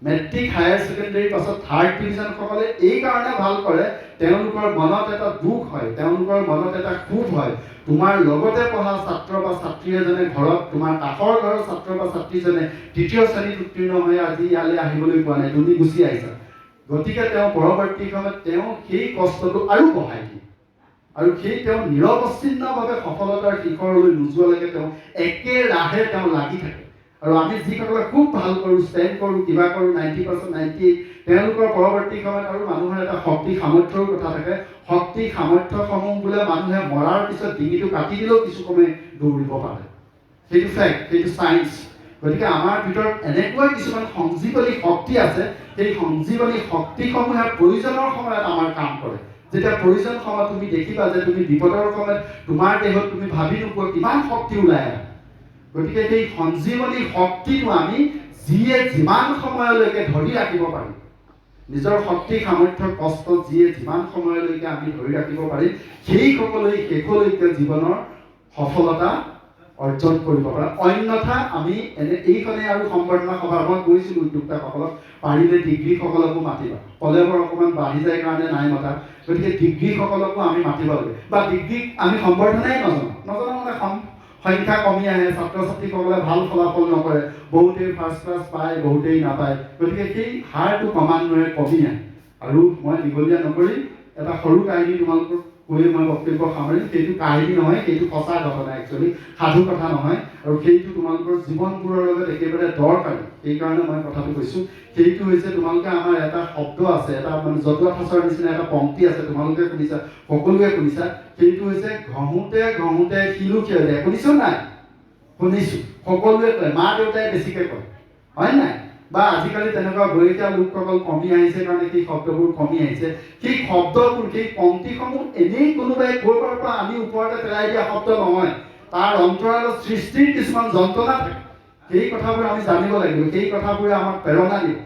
মেট্ৰিক হায়াৰ ছেকেণ্ডেৰীৰ পাছত 3rd ডিভিজনসকলে এইকাৰণে ভাল কৰে, তেওঁলোকৰ মনত এটা দুখ হয়, তেওঁলোকৰ মনত এটা ক্ষোভ হয়, তোমাৰ লগতে পঢ়া ছাত্ৰ বা ছাত্ৰী এজনে ঘৰত, তোমাৰ কাষৰ ঘৰৰ ছাত্ৰ বা ছাত্ৰীজনে 3য় শ্ৰেণীত উত্তীৰ্ণ হৈ আজি ইয়ালৈ আহিবলৈ পোৱা নাই, তুমি গুচি আহিছা। গতিকে তেওঁ পৰৱৰ্তী সময়ত তেওঁ সেই কষ্টটো আৰু বঢ়াই দিয়ে, আৰু সেই তেওঁ নিৰৱচ্ছিন্নভাৱে সফলতাৰ শিখৰলৈ নোযোৱালৈকে তেওঁ একেৰাহে তেওঁ লাগি থাকে। আৰু আমি যিসকলে খুব ভাল কৰোঁ, ষ্টেণ্ড কৰোঁ, কিবা কৰোঁ, 90%, 98, তেওঁলোকৰ পৰৱৰ্তী সময়ত আৰু মানুহৰ এটা শক্তি সামৰ্থ্যৰ কথা থাকে। শক্তি সামৰ্থ্যসমূহ বোলে মানুহে মৰাৰ পিছত ডিঙিটো কাটি দিলেও কিছু সময় দৌৰিব পাৰে, সেইটো ফেক্ট, সেইটো চায়েন্স। গতিকে আমাৰ ভিতৰত এনেকুৱা কিছুমান সংজীৱনী শক্তি আছে, সেই সংজীৱনী শক্তিসমূহে প্ৰয়োজনৰ সময়ত আমাৰ কাম কৰে। যেতিয়া প্ৰয়োজন সময়ত তুমি দেখিবা যে তুমি বিপদৰ সময়ত তোমাৰ দেহত তুমি ভাবি নোপোৱা কিমান শক্তি ওলাই আহে। গতিকে সেই সঞ্জীৱনী শক্তিটো আমি যিয়ে যিমান সময়লৈকে ধৰি ৰাখিব পাৰিম, নিজৰ শক্তি সামৰ্থ্য কষ্ট যিয়ে যিমান সময়লৈকে আমি ধৰি ৰাখিব পাৰিম, সেইসকলেই শেষলৈকে জীৱনৰ সফলতা অৰ্জন কৰিব পাৰা। অন্যথা আমি এইখনে আৰু সম্বৰ্ধনা সভা মই গৈছিলোঁ উদ্যোক্তাসকলক, পাৰিলে ডিগ্ৰীসকলকো মাতিবা, কলেজৰ অকণমান বাঢ়ি যায় কাৰণে নাই মতা, গতিকে ডিগ্ৰীসকলকো আমি মাতিব লাগে। বা ডিগ্ৰীক আমি সম্বৰ্ধনাই নজনাওঁ মানে সংখ্যা কমি আহে, ছাত্ৰ ছাত্ৰীসকলে ভাল ফলাফল নকৰে, বহুতেই ফাৰ্ষ্ট ক্লাছ পায়, বহুতেই নাপায়, গতিকে সেই হাৰটো ক্ৰমান্বয়ে কমি আহে। আৰু মই দীঘলীয়া নকৰি এটা সৰু কাহিনী তোমালোকক কৈ মই বক্তব্য সামৰিম। সেইটো কাহিনী নহয়, সেইটো সঁচা ঘটনা, একচুৱেলি সাধু কথা নহয়, আৰু সেইটো তোমালোকৰ জীৱনবোৰৰ লগত একেবাৰে দৰকাৰী, সেইকাৰণে মই কথাটো কৈছোঁ। সেইটো হৈছে তোমালোকে আমাৰ এটা শব্দ আছে, এটা মানে জতুৱা ঠাঁচৰ নিচিনা এটা পংক্তি আছে, তোমালোকে শুনিছা, সকলোৱে শুনিছা, সেইটো হৈছে ঘঁহোতে ঘঁহোতে শিলো ক্ষয় যায়। শুনিছোঁ নাই? শুনিছোঁ, সকলোৱে কয়, মা দেউতাই বেছিকৈ কয়, হয় নাই? বা আজিকালি তেনেকুৱা বয়সীয়া লোকসকল কমি আহিছে কাৰণে সেই শব্দবোৰ কমি আহিছে। সেই শব্দবোৰ, সেই পংক্তিসমূহ এনেই কোনোবাই ক'ৰবাৰ পৰা আনি ওপৰতে পেলাই দিয়া শব্দ নহয়, তাৰ অন্তৰালত সৃষ্টিৰ কিছুমান যন্ত্ৰণা থাকে। সেই কথাবোৰ আমি জানিব লাগিব, সেই কথাবোৰে আমাক প্ৰেৰণা দিব।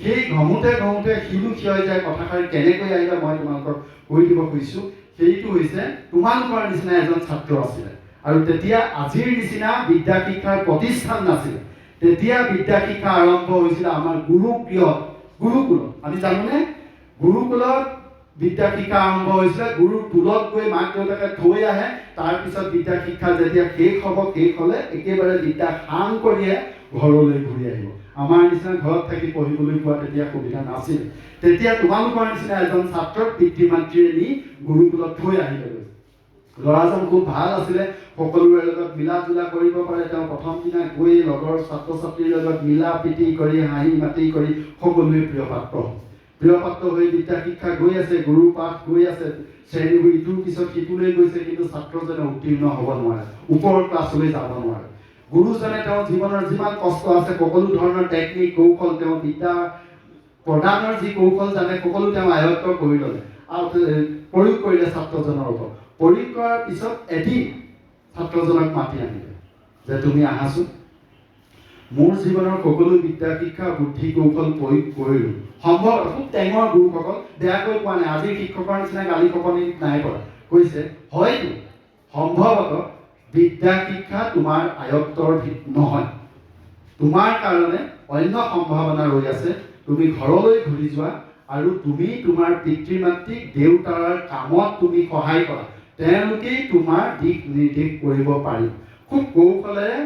সেই ঘঁহোতে ঘঁহোতে শিলো ক্ষয় যায় কথাষাৰ কেনেকৈ আহিলে মই তোমালোকক কৈ দিব খুজিছোঁ। সেইটো হৈছে তোমালোকৰ নিচিনা এজন ছাত্ৰ আছিলে, আৰু তেতিয়া আজিৰ নিচিনা বিদ্যা শিক্ষাৰ প্ৰতিষ্ঠান নাছিলে। তেতিয়া বিদ্যা শিক্ষা আৰম্ভ হৈছিলে আমাৰ গুৰুকুলত। আমি জানোনে? গুৰুকুলত বিদ্যা শিক্ষা আৰম্ভ হৈছিলে। গুৰুৰ টোলত গৈ মাক দেউতাকে থৈ আহে, তাৰপিছত বিদ্যা শিক্ষা যেতিয়া শেষ হ'লে একেবাৰে বিদ্যা সাং কৰিয়ে ঘৰলৈ ঘূৰি আহিব। আমাৰ নিচিনা ঘৰত থাকি পঢ়িবলৈ পোৱা তেতিয়া সুবিধা নাছিল। তেতিয়া তোমালোকৰ নিচিনা এজন ছাত্ৰক পিতৃ মাতৃয়ে নি গুৰুকুলত থৈ আহিলে। ল'ৰাজন খুব ভাল আছিলে, সকলোৰে লগত মিলা জুলা কৰিব পাৰে। তেওঁ প্ৰথম দিনা গৈ লগৰ ছাত্ৰ ছাত্ৰীৰ লগত মিলা প্ৰীতি কৰি, হাঁহি মাতি কৰি সকলোৱে প্ৰিয়পাত্ৰ হৈ বিদ্যা শিক্ষা গৈ আছে, গুৰু পাঠ গৈ আছে, শ্ৰেণীবোৰ ইটোৰ পিছত সিটোলৈ গৈছে, কিন্তু ছাত্ৰজনে উত্তীৰ্ণ হ'ব নোৱাৰে, ওপৰৰ ক্লাছলৈ যাব নোৱাৰে। গুৰুজনে তেওঁৰ জীৱনৰ যিমান কষ্ট আছে, সকলো ধৰণৰ টেকনিক কৌশল, তেওঁ বিদ্যা প্ৰদানৰ যি কৌশল জানে, সকলো তেওঁ আয়ত্ত কৰি ল'লে আৰু প্ৰয়োগ কৰিলে ছাত্ৰজনৰ ওপৰত। প্ৰয়োগ কৰাৰ পিছত এদিন ছাত্ৰজনক মাতি আনিলে যে তুমি আহাচোন, মোৰ জীৱনৰ সকলো বিদ্যা শিক্ষা বুদ্ধি কৌশল প্ৰয়োগ কৰিলোঁ। সম্ভৱ খুব টেঙৰ গুৰুসকল, বেয়াকৈ কোৱা নাই, আজিৰ শিক্ষকৰ নিচিনা গালি খপনি নাই কৰা, কৈছে হয়তো সম্ভৱতঃ বিদ্যা শিক্ষা তোমাৰ আয়ত্তৰ নহয়, তোমাৰ কাৰণে অন্য সম্ভাৱনা ৰৈ আছে। তুমি ঘৰলৈ ঘূৰি যোৱা আৰু তুমি তোমাৰ পিতৃ মাতৃক দেউতাৰ কামত তুমি সহায় কৰা, তেওঁলোকেই তোমাৰ দিশ নিৰ্দেশ কৰিব পাৰিব। খুব কৌশলেৰে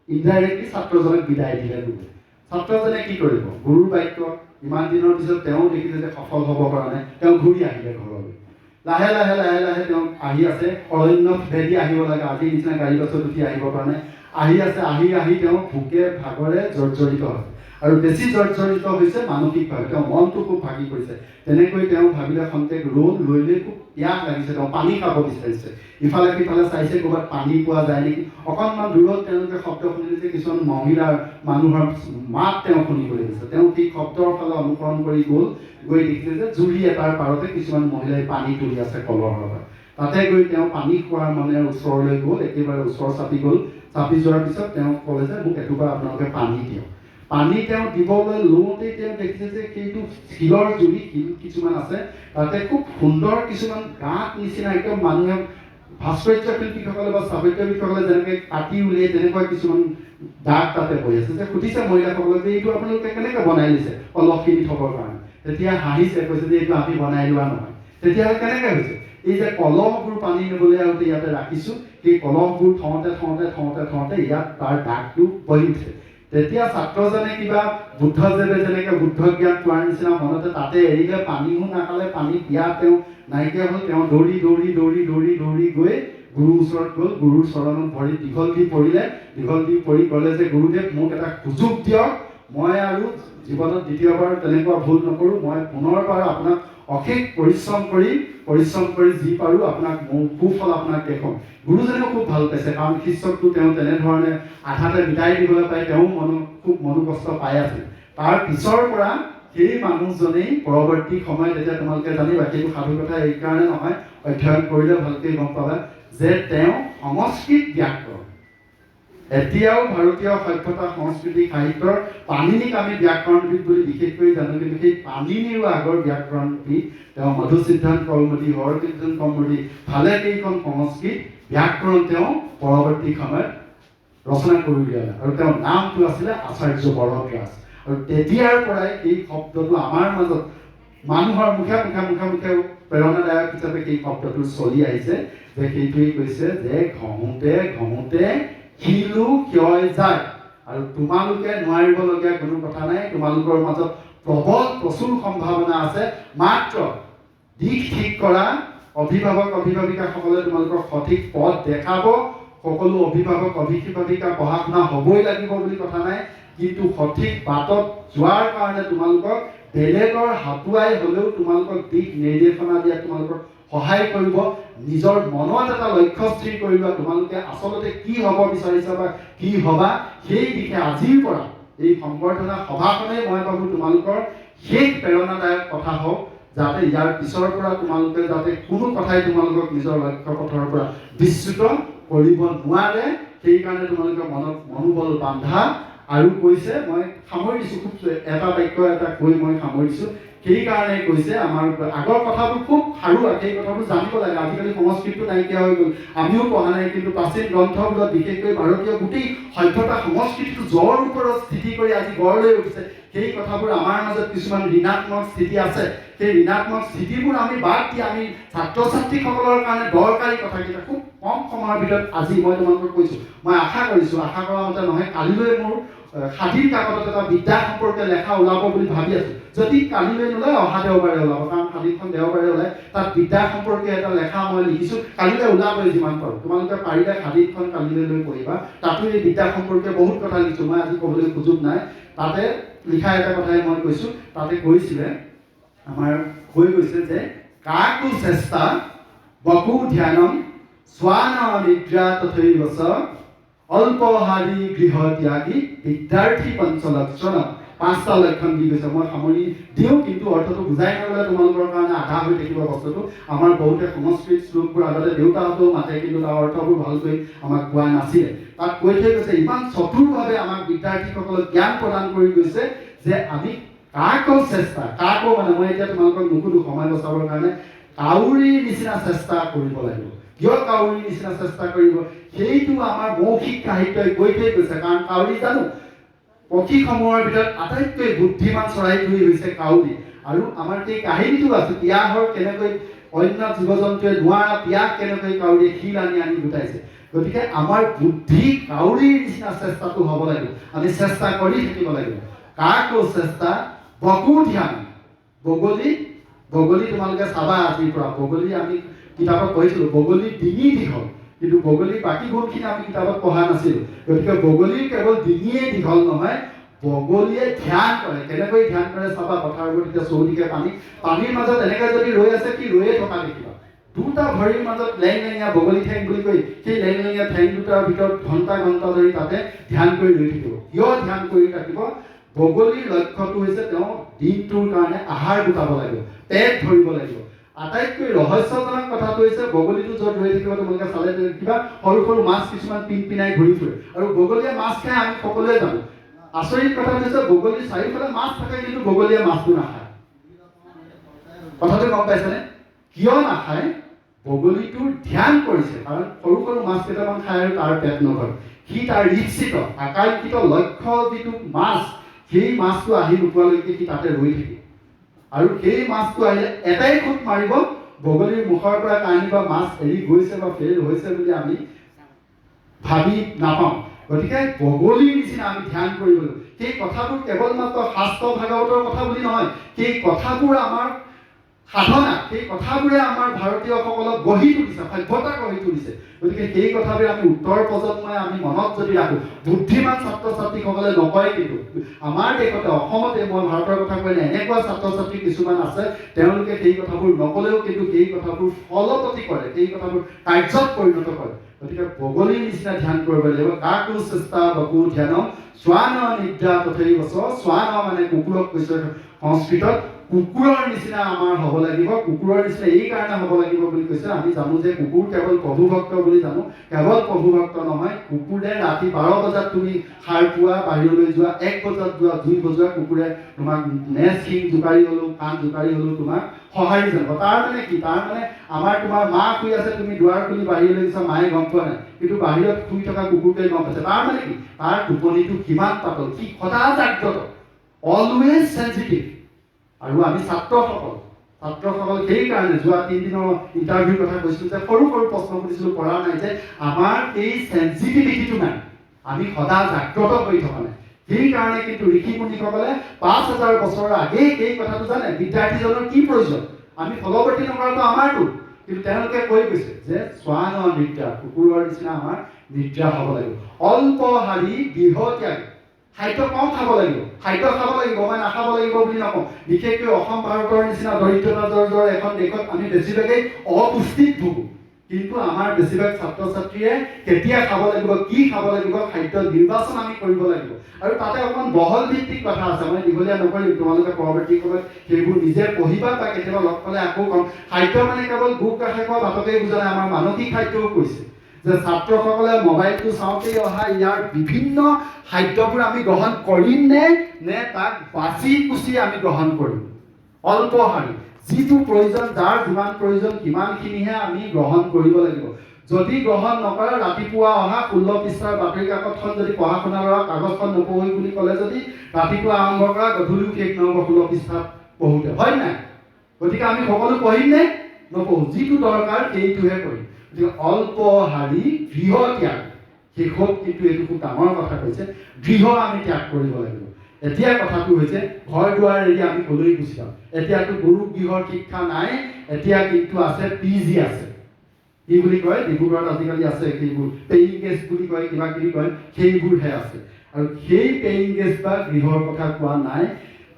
ইনডাইৰেক্টলি ছাত্ৰজনক বিদায় দিলে গুৰুৱে। ছাত্ৰজনে কি কৰিব? গুৰুৰ বাক্য ইমান দিনৰ পিছত তেওঁ দেখিলে যে সফল হ'ব পৰা নাই, তেওঁ ঘূৰি আহিলে ঘৰলৈ। লাহে লাহে লাহে লাহে তেওঁ আহি আছে, অৰণ্য ভেদি আহিব লাগে, আজিৰ নিচিনা গাড়ী বাছত উঠি আহিব পৰা নাই, আহি আছে, আহি তেওঁ ভোকে ভাগৰে জৰ্জৰিত হৈছে, আৰু বেছি জৰ্জৰিত হৈছে মানসিকভাৱে, তেওঁ মনটো খুব ভাগি পৰিছে। তেনেকৈ তেওঁ ভাবিলে খন্তেক লৈ খুব পিয়াহ লাগিছে, তেওঁ পানী খাব বিচাৰিছে, ইফালে সিফালে চাইছে ক'ৰবাত পানী পোৱা যায় নেকি। অকণমান দূৰত তেওঁলোকে শব্দ শুনিলে যে কিছুমান মানুহৰ মাত তেওঁ শুনিবলৈ গৈছে। তেওঁ সেই শব্দৰ ফালে অনুসৰণ কৰি গৈ দেখিছে যে জুৰি এটাৰ পাৰতে কিছুমান মহিলাই পানী তুলি আছে কলৰ পৰা। তাতে গৈ তেওঁ পানী খোৱাৰ মানে ওচৰলৈ গ'ল, একেবাৰে ওচৰ চাপি গ'ল। চাপি যোৱাৰ পিছত তেওঁ ক'লে যে মোক এটোপা আপোনালোকে পানী দিয়ক। পানী তেওঁ দিবলৈ লওঁতেই তেওঁ দেখিছে যে সেইটো শিলৰ জুৰি, শিল কিছুমান আছে, তাতে খুব সুন্দৰ কিছুমান গাঁত নিচিনা, একদম মানুহে ভাস্কৰ্য শিল্পীসকলে বা স্থাপত্যবিদসকলে যেনেকৈ কাটি উলিয়াই তেনেকুৱা কিছুমান দাগ তাতে বহি আছে। যে সুধিছে মহিলাসকলক যে এইটো আপোনালোকে কেনেকৈ বনাই দিছে অলপখিনি থবৰ কাৰণে। তেতিয়া হাঁহিছে, কৈছে যে এইটো আমি বনাই লোৱা নহয়। তেতিয়াহ'লে কেনেকৈ হৈছে? এই যে কলহবোৰ পানী নিবলৈ আহোঁতে ইয়াতে ৰাখিছোঁ, সেই কলহবোৰ থওঁতে ইয়াত তাৰ দাগটো বহি উঠে। তেতিয়া ছাত্ৰজনে কিবা বুদ্ধদেৱে যেনেকৈ বুদ্ধ জ্ঞান পোৱাৰ নিচিনা মনতে তাতে এৰিলে, পানীও নাখালে, পানী পিয়াহ তেওঁ নাইকিয়া হ'ল। তেওঁ দৌৰি গৈ গুৰুৰ ওচৰত গ'ল, গুৰুৰ চৰণত ভৰি দীঘল দি পৰি ক'লে যে গুৰুদেৱ মোক এটা সুযোগ দিয়ক, মই আৰু জীৱনত দ্বিতীয়বাৰ তেনেকুৱা ভুল নকৰোঁ, মই পুনৰবাৰ আপোনাক অশেষ পৰিশ্ৰম কৰি যি পাৰোঁ আপোনাক মোৰ সুফল আপোনাক দেখুৱাম। গুৰুজনেও খুব ভাল পাইছে, কাৰণ শিষ্যকটো তেওঁ তেনেধৰণে আধাতে বিদায় দিবলৈ পাই তেওঁ খুব মনোকষ্ট পাই আছিল। তাৰ পিছৰ পৰা সেই মানুহজনেই পৰৱৰ্তী সময়ত, এতিয়া তোমালোকে জানিবা, সেইটো সাধু কথা এইকাৰণে নহয়, অধ্যয়ন কৰিলে ভালকৈ গম পাবা যে তেওঁ সংস্কৃত ব্যাকৰণ, এতিয়াও ভাৰতীয় সভ্যতা সংস্কৃতি সাহিত্যৰ পাণিনিক আমি ব্যাকৰণবিদ বুলি বিশেষকৈ জানো, কিন্তু সেই পাণিনিৰো আগৰ ব্যাকৰণবিদ তেওঁ মধুসিদ্ধান্ত কৌমুদী, হৰকীৰ্তন কৌমুদী, ভালেকেইখন সংস্কৃত ব্যাকৰণ তেওঁ পৰৱৰ্তী সময়ত ৰচনা কৰি উলিয়ালে আৰু তেওঁৰ নামটো আছিলে আচাৰ্য বৰদৰাজ। আৰু তেতিয়াৰ পৰাই এই শব্দটো আমাৰ মাজত মানুহৰ মুখে প্ৰেৰণাদায়ক হিচাপে সেই শব্দটো চলি আহিছে, যে সেইটোৱেই কৈছে যে ঘঁহোতে ঘঁহোতে শিলো ক্ষয় যায়। আৰু তোমালোকে নোৱাৰিবলগীয়া কোনো কথা নাই, তোমালোকৰ মাজত প্ৰচুৰ সম্ভাৱনা আছে, মাত্ৰ দিশ ঠিক কৰা। অভিভাৱক অভিভাৱিকাসকলে তোমালোকৰ সঠিক পথ দেখাব। সকলো অভিভাৱক অভিভাৱিকা পঢ়া শুনা হ'বই লাগিব বুলি কথা নাই, কিন্তু সঠিক বাটত যোৱাৰ কাৰণে তোমালোকক বেলেগৰ হাতুৱাই হ'লেও তোমালোকক দিশ নিৰ্দেশনা দিয়াত তোমালোকক সহায় কৰিব। নিজৰ মনত এটা লক্ষ্য স্থিৰ কৰি লোৱা, তোমালোকে আচলতে কি হ'ব বিচাৰিছা বা কি হ'বা, সেই দিশে আজিৰ পৰা এই সম্বৰ্ধনা সভাখনেই মই ভাবোঁ তোমালোকৰ শেষ প্ৰেৰণাদায়ক কথা হওক, যাতে ইয়াৰ পিছৰ পৰা তোমালোকে যাতে কোনো কথাই তোমালোকক নিজৰ লক্ষ্য পথৰ পৰা বিচ্যুত কৰিব নোৱাৰে, সেইকাৰণে তোমালোকে মনত মনোবল বান্ধা। আৰু কৈছে, মই সামৰিছোঁ, খুব এটা বাক্য এটা কৈ মই সামৰিছোঁ। সেইকাৰণে কৈছে, আমাৰ আগৰ কথাবোৰ খুব সাৰুৱা, সেই কথাবোৰ জানিব লাগে। আজিকালি সংস্কৃতিটো নাইকিয়া হৈ গ'ল, আমিও পঢ়া নাই, কিন্তু প্ৰাচীন গ্ৰন্থবোৰত বিশেষকৈ ভাৰতীয় গোটেই সভ্যতা সংস্কৃতিটো জ্বৰ ওপৰত স্থিতি কৰি আজি গঢ় লৈ উঠিছে। সেই কথাবোৰ আমাৰ মাজত কিছুমান ঋণাত্মক স্থিতি আছে, সেই ঋণাত্মক স্থিতিবোৰ আমি বাদ দি আমি ছাত্ৰ ছাত্ৰীসকলৰ কাৰণে দৰকাৰী কথাকেইটা খুব কম সময়ৰ ভিতৰত আজি মই তোমালোকক কৈছোঁ। মই আশা কৰা মতে নহয়, কালিলৈ মোৰ সাধীৰ কাকতত এটা বিদ্যা সম্পৰ্কে লেখা ওলাব বুলি ভাবি আছোঁ। যদি কালিলৈ নোলায়, অহা দেওবাৰে ওলাব, কাৰণ সাধীখন দেওবাৰে ওলায়। তাত বিদ্যা সম্পৰ্কে এটা লেখা মই লিখিছোঁ, কালিলৈ ওলাবই যিমান পাৰোঁ। তোমালোকে পাৰিলে সাধীখন কালিলৈ লৈ পঢ়িবা, তাতো এই বিদ্যা সম্পৰ্কে বহুত কথা লিখিছোঁ, মই আজি ক'বলৈ সুযোগ নাই। তাতে লিখা এটা কথাই মই কৈছোঁ, তাতে কৈছিলে আমাৰ হৈ গৈছে যে কাকো চেষ্টা বকু ধ্যানম স্বান নিদ্ৰা তথৈবচ অল্পহাৰী গৃহ ত্যাগী বিদ্যাৰ্থী পঞ্চলক্ষণ। 5টা লক্ষণ দি গৈছে, মই সামৰি দিওঁ, কিন্তু অৰ্থটো বুজাই নগ'লে তোমালোকৰ কাৰণে আধা হৈ থাকিব বস্তুটো। আমাৰ বহুতে সংস্কৃত শ্লোকবোৰ আগতে দেউতাহঁতেও মাতে, কিন্তু তাৰ অৰ্থবোৰ ভালকৈ আমাক কোৱা নাছিলে। তাত কৈ থৈ গৈছে, ইমান চতুৰভাৱে আমাক বিদ্যাৰ্থীসকলক জ্ঞান প্ৰদান কৰি গৈছে যে আমি কাকো চেষ্টা, কাকো মানে মই এতিয়া তোমালোকক নুসুধো সময় বচাবৰ কাৰণে, কাউৰীৰ নিচিনা চেষ্টা কৰিব লাগিব। কিয় কাউৰীৰ নিচিনা চেষ্টা কৰিব? সেইটো আমাৰ মৌখিক সাহিত্যই কৈ থৈ গৈছে। কাৰণ কাউৰী জানো, পক্ষীসমূহৰ ভিতৰত আটাইতকৈ বুদ্ধিমান চৰাইটোৱেই হৈছে কাউৰী। আৰু আমাৰ সেই কাহিনীটো আছে, পিয়াহৰ কেনেকৈ অন্য জীৱ জন্তুৱে নোৱাৰা পিয়াহ কেনেকৈ কাউৰীয়ে শিল আনি গোটাইছে। গতিকে আমাৰ বুদ্ধি কাউৰীৰ নিচিনা চেষ্টাটো হ'ব লাগিব, আমি চেষ্টা কৰি থাকিব লাগিব। কাকো চেষ্টা বকু ধ্যান। বগলী তোমালোকে চাবা আজিৰ পৰা, বগলী আমি কিতাপত পঢ়িছিলোঁ, বগলী ডিঙি দীঘল, কিন্তু বগলীৰ বাকী গুণখিনি আমি কিতাপত পঢ়া নাছিলোঁ। গতিকে বগলীৰ কেৱল ডিঙিয়ে দীঘল নহয়, বগলীয়ে ধ্যান কৰে। কেনেকৈ ধ্যান কৰে চাবা, পথাৰবোৰ তেতিয়া চৌদিশে পানীৰ মাজত এনেকৈ যদি ৰৈ আছে, কি ৰৈয়ে থকা দেখিবা। দুটা ভৰিৰ মাজত লেংলেঙীয়া বগলী ঠেং বুলি কৈ, সেই লেংলেঙীয়া ঠেং দুটাৰ ভিতৰত ঘণ্টা ধৰি তাতে ধ্যান কৰি ৰৈ থাকিব। কিয় ধ্যান কৰি থাকিব? বগলীৰ লক্ষ্যটো হৈছে তেওঁ দিনটোৰ কাৰণে আহাৰ গোটাব লাগিব, পেট ভৰিব লাগিব। আটাইতকৈ ৰহস্যজনক কথাটো হৈছে, বগলীটো য'ত ৰৈ থাকিব তোমালোকে চালে কিবা সৰু সৰু মাছ কিছুমান পিনপিনাই ঘূৰি ফুৰে, আৰু বগলীয়ে মাছ খাই, আমি সকলোৱে জানো। আচৰিত কথা হৈছে, বগলীৰ চাৰিওফালে মাছ থাকে, কিন্তু বগলীয়ে মাছটো নাখায়। কথাটো গম পাইছেনে? কিয় নাখায়? বগলীটো ধ্যান কৰিছে, কাৰণ সৰু সৰু মাছ কেইটামান খাই আৰু তাৰ পেট নভৰে। সি তাৰ ইচ্ছিত আকাংক্ষিত লক্ষ্য যিটো মাছ, সেই মাছটো আহি নোপোৱালৈকে সি তাতে ৰৈ থাকে। আৰু সেই মাছটো আহিলে এটাই খুঁট মাৰিব, বগলীৰ মুখৰ পৰা কাহিবা মাছ এৰি গৈছে বা ফেইল হৈছে বুলি আমি ভাবি নাপাওঁ। গতিকে বগলীৰ নিচিনা আমি ধ্যান কৰিব লাগিব। সেই কথাবোৰ কেৱল মাত্ৰ শাস্ত্ৰ ভাগৱতৰ কথা বুলি নহয়, সেই কথাবোৰ আমাৰ সাধনা, সেই কথাবোৰে আমাৰ ভাৰতীয়সকলক গঢ়ি তুলিছে, সভ্যতা গঢ়ি তুলিছে। গতিকে সেই কথাবোৰ আমি উত্তৰ প্ৰজন্মই আমি মনত যদি ৰাখোঁ, বুদ্ধিমান ছাত্ৰ ছাত্ৰীসকলে নকয়, কিন্তু আমাৰ দেশতে অসমতে, মই ভাৰতৰ কথা কৈলে এনেকুৱা ছাত্ৰ ছাত্ৰী কিছুমান আছে, তেওঁলোকে সেই কথাবোৰ নক'লেও কিন্তু সেই কথাবোৰ ফলৱতী কৰে, সেই কথাবোৰ কাৰ্যত পৰিণত কৰে। গতিকে বগলীৰ নিচিনা ধ্যান কৰিব লাগিব। কাকো চেষ্টা বকু ধ্যান স্বান নিদ্ৰা তথৈবচ। স্বান মানে কুকুৰক কৈছে সংস্কৃতত, কুকুৰৰ নিচিনা আমাৰ হ'ব লাগিব। কুকুৰৰ নিচিনা এই কাৰণে হ'ব লাগিব বুলি কৈছে, আমি জানো যে কুকুৰ কেৱল প্ৰভুভক্ত বুলি জানো, কেৱল প্ৰভুভক্ত নহয়, কুকুৰে ৰাতি 12 বজাত তুমি সাৰ পোৱা, বাহিৰলৈ যোৱা, 1 বজাত যোৱা, 2 বজাত কুকুৰে তোমাক নেচ শিং জোকাৰি হ'লেও, কাণ জোকাৰি হ'লেও তোমাক সঁহাৰি জনাব। তাৰ মানে কি? তাৰ মানে আমাৰ তোমাৰ মা শুই আছে, তুমি দুৱাৰ খুলি বাহিৰলৈ গৈছা, মায়ে গম পোৱা নাই, কিন্তু বাহিৰত শুই থকা কুকুৰটোৱে গম পাইছে। তাৰ মানে কি? তাৰ টোপনিটো কিমান পাতল, সি সদায় জাগ্ৰত, অলৱেজ চেঞ্চিটিভ। আৰু আমি ছাত্ৰসকল সেইকাৰণে যোৱা 3 দিনৰ ইণ্টাৰভিউৰ কথা কৈছিলোঁ যে সৰু সৰু প্ৰশ্ন সুধিছিলোঁ, পঢ়া নাই, যে আমাৰ এই চেঞ্চিটিভিটিটো নাই, আমি সদায় জাগ্ৰত হৈ থকা নাই। সেইকাৰণে কিন্তু ঋষি মুনিসকলে 5000 বছৰৰ আগেই এই কথাটো জানে, বিদ্যাৰ্থীজনৰ কি প্ৰয়োজন, আমি ফলৱৰ্তী নকৰাটো আমাৰটো। কিন্তু তেওঁলোকে কৈ গৈছে যে শ্বান নিদ্ৰা, কুকুৰৰ নিচিনা আমাৰ নিদ্ৰা হ'ব লাগিব, অল্পহাৰী গৃহত্যাগী, খাদ্য কম খাব লাগিব, খাদ্য খাব লাগিব, মই নাখাব লাগিব বুলি নকওঁ। বিশেষকৈ অসম ভাৰতৰ নিচিনা দৰিদ্ৰতাৰ এখন দেশত আমি বেছিভাগেই অপুষ্টিত ভুগোঁ, কিন্তু আমাৰ বেছিভাগ ছাত্ৰ ছাত্ৰীয়ে কেতিয়া খাব লাগিব, কি খাব লাগিব, খাদ্য নিৰ্বাচন আমি কৰিব লাগিব। আৰু তাতে অকণমান বহল ভিত্তিক কথা আছে, মই দীঘলীয়া নকৰিম, তোমালোকে পৰৱৰ্তী সময়ত সেইবোৰ নিজে পঢ়িবা বা কেতিয়াবা লগ পালে আকৌ কম। খাদ্য মানে কেৱল ভোক ৰাখে খোৱা ভাতকেই বুজা নাই, আমাৰ মানসিক খাদ্যও কৈছে যে ছাত্ৰসকলে মোবাইলটো চাওঁতেই অহা ইয়াৰ বিভিন্ন খাদ্যবোৰ আমি গ্ৰহণ কৰিম নে তাক বাছি কুচি আমি গ্ৰহণ কৰিম। অল্পহাৰী, যিটো প্ৰয়োজন, যাৰ যিমান প্ৰয়োজন সিমানখিনিহে আমি গ্ৰহণ কৰিব লাগিব। যদি গ্ৰহণ নকৰা, ৰাতিপুৱা অহা 16 পৃষ্ঠাৰ বাতৰি কাকতখন যদি পঢ়া শুনা কৰা, কাগজখন নপঢ়ি বুলি ক'লে যদি ৰাতিপুৱা আৰম্ভ কৰা, গধূলিও শেষ নহ'ব 16 পৃষ্ঠা পঢ়োঁতে, হয় নাই? গতিকে আমি সকলো পঢ়িম নে নপঢ়োঁ? যিটো দৰকাৰ সেইটোহে কৰিম। গতিকে অল্পহাৰী গৃহত্যাগ, শেষত কিন্তু এইটো খুব ডাঙৰ কথা কৈছে, গৃহ আমি ত্যাগ কৰিব লাগিব। এতিয়া কথাটো হৈছে ঘৰ দুৱাৰ এৰি আমি কলৈ গুচি যাওঁ। এতিয়াতো গুৰু গৃহৰ শিক্ষা নাই, এতিয়া কিন্তু আছে PG আছে, কি বুলি কয় ডিব্ৰুগড়ত আজিকালি আছে, সেইবোৰ পেয়িং গেষ্ট বুলি কয়, কিবা কিবি কয়, সেইবোৰহে আছে। আৰু সেই পেয়িং গেষ্ট বা গৃহৰ কথা কোৱা নাই,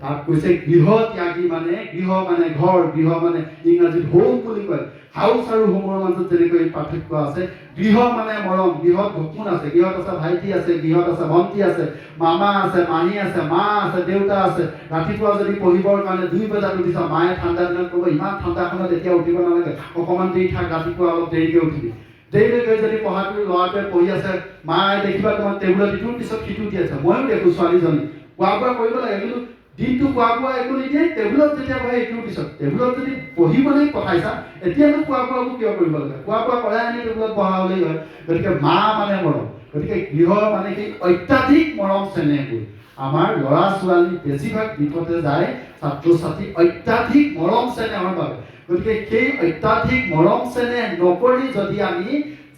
তাত কৈছে গৃহত্যাগী, মানে গৃহ মানে ঘৰ, গৃহ মানে ইংৰাজীত হোম বুলি কয়। হাউচ আৰু হোমৰ মাজত যেনেকৈ পাৰ্থক্য আছে, গৃহ মানে মৰম, গৃহত কোন আছে, গৃহত আছে ভাইটি আছে, গৃহত আছে ভণ্টি আছে, মামা আছে, মাহী আছে, মা আছে, দেউতা আছে। ৰাতিপুৱা যদি পঢ়িবৰ কাৰণে 2 বজাত উঠিছা, মায়ে ঠাণ্ডা দিনত ক'ব ইমান ঠাণ্ডাখনত এতিয়া উঠিব নালাগে, অকণমান দেৰি থাক, ৰাতিপুৱা অলপ দেৰিকৈ উঠিবি। দেৰিলৈকে যদি পঢ়াটো ল'ৰাটোৱে পঢ়ি আছে, মায়ে দেখিবা তোমাৰ টেবুলত ইটোৰ পিছত সিটো দি আছে। ময়ো দেখোঁ ছোৱালীজনী খোৱা বোৱা কৰিব লাগে, কিন্তু দিনটো খোৱা বোৱা একো নিদিয়ে, টেবুলত যেতিয়া বহে ইটোৰ পিছত, টেবুলত যদি পঢ়িবলৈ পঠাইছা, এতিয়ানো খোৱা বোৱাবোৰ কিয় কৰিব লাগে? খোৱা বোৱা কৰাই আনি টেবুলত বহা হ'লেই হয়। গতিকে মা মানে মৰম, গতিকে গৃহ মানে সেই অত্যাধিক মৰম চেনেহবোৰ। আমাৰ ল'ৰা ছোৱালী বেছিভাগ বিপথে যায়, ছাত্ৰ ছাত্ৰী অত্যাধিক মৰম চেনেহৰ বাবে। গতিকে সেই অত্যাধিক মৰম চেনেহ নকৰি যদি আমি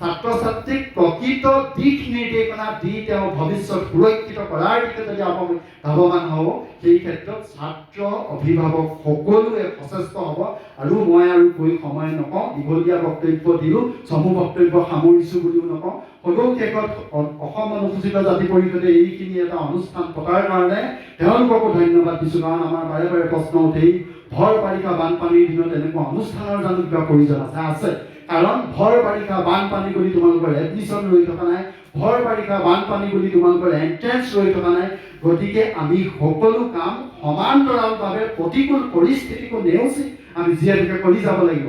ছাত্ৰ ছাত্ৰীক প্ৰকৃত দিশ নিৰ্দেশনা দি তেওঁ ভৱিষ্যত সুৰক্ষিত কৰাৰ দিশে যদি আমি লাভৱান হওঁ, সেই ক্ষেত্ৰত ছাত্ৰ অভিভাৱক সকলোৱে সচেষ্ট হ'ব। আৰু মই আৰু কৈ সময় নকওঁ, দীঘলীয়া বক্তব্য দিলোঁ, চমু বক্তব্য সামৰিছোঁ বুলিও নকওঁ। সদৌ শেষত অসম অনুসূচিত জাতি পৰিষদে এইখিনি এটা অনুষ্ঠান পতাৰ কাৰণে তেওঁলোককো ধন্যবাদ দিছোঁ। কাৰণ আমাৰ বাৰে বাৰে প্ৰশ্ন উঠেই, ভৰ বাৰিষা বানপানীৰ দিনত এনেকুৱা অনুষ্ঠানৰ জানো কিবা প্ৰয়োজন আছে? কাৰণ ভৰ বাৰিষা বানপানী বুলি তোমালোকৰ এডমিশ্যন ৰৈ থকা নাই, ভৰ বাৰিষা বানপানী বুলি তোমালোকৰ এণ্ট্ৰেঞ্চ ৰৈ থকা নাই। গতিকে আমি সকলো কাম সমান্তৰালভাৱে প্ৰতিকূল পৰিস্থিতিকো নেওচি আমি যিহেতুকে কৰি যাব লাগিব।